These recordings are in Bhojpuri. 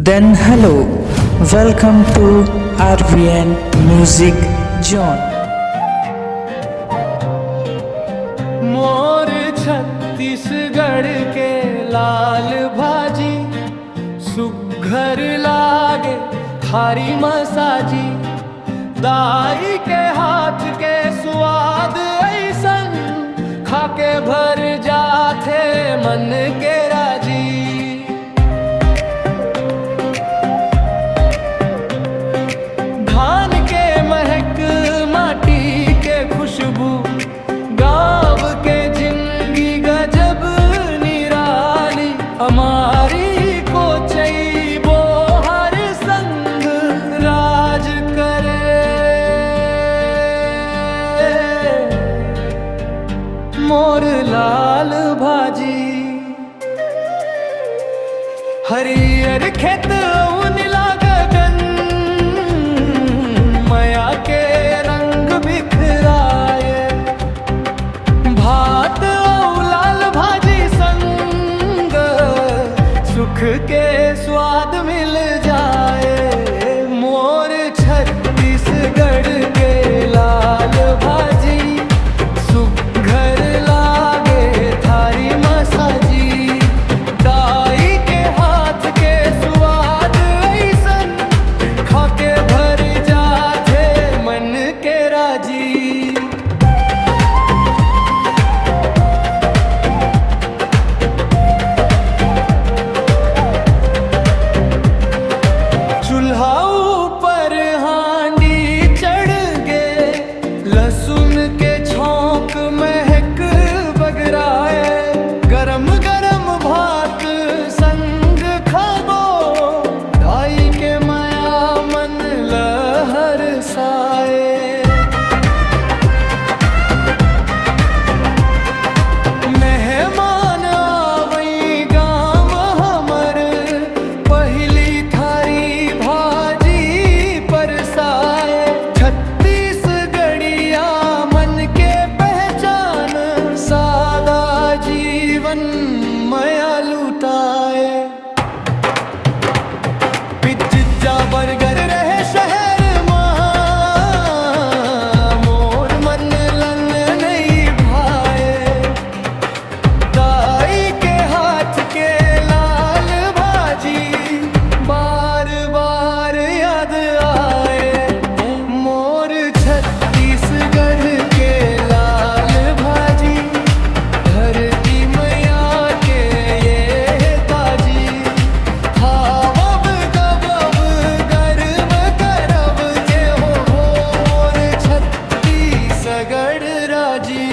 Then hello, welcome to RVN Music Zone. मोर छत्तीसगढ़ के लाल भाजी सुघर लागे थारी मसाजी, दाई के हाथ के स्वाद ऐसन खाके भर जाथे मन के राजी। धान के महक माटी के खुशबू, गाँव के जिंदगी गजब निराली, हमारी को चैबो हर संग राज करे। मोर लाल भाजी हरियर खेत नीला गगन, माया के रंग बिखराए, भात और लाल भाजी संग सुख के स्वाद मिल जाए। मोर छत्तीसगढ़ के लाल भाजी सुघर लागे थारी मसाजी, दाई के हाथ के स्वाद ऐसन खाके भर जाथे मन के राजी। चूल्हा ऊपर हांडी चढ़ गे, लहसुन के छौंक महक बगराए, गरम गरम भात संग खाबो, दाई के माया मन लहर साए। मेहमान आवई गाम हमर, पहली थारी भाजी परसाए, छत्तीसगढ़िया मन के पहचान, सादा जीवन माया लुटाए। पिज्जा बर्गर रहे शहर मां, मोर मन लन नहीं भाए, दाई के हाथ के लाल भाजी बार बार याद आए। मोर छत्तीसगढ़ के लाल भाजी धरती मैया के ये ताजी, खावब गवब गर्व करब जे हो मोर छत्तीसगढ़ राजी।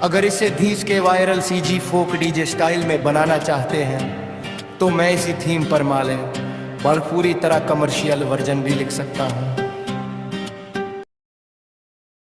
अगर इसे धीस के वायरल सीजी फोक डीजे स्टाइल में बनाना चाहते हैं तो मैं इसी थीम पर माले और पूरी तरह कमर्शियल वर्जन भी लिख सकता हूँ।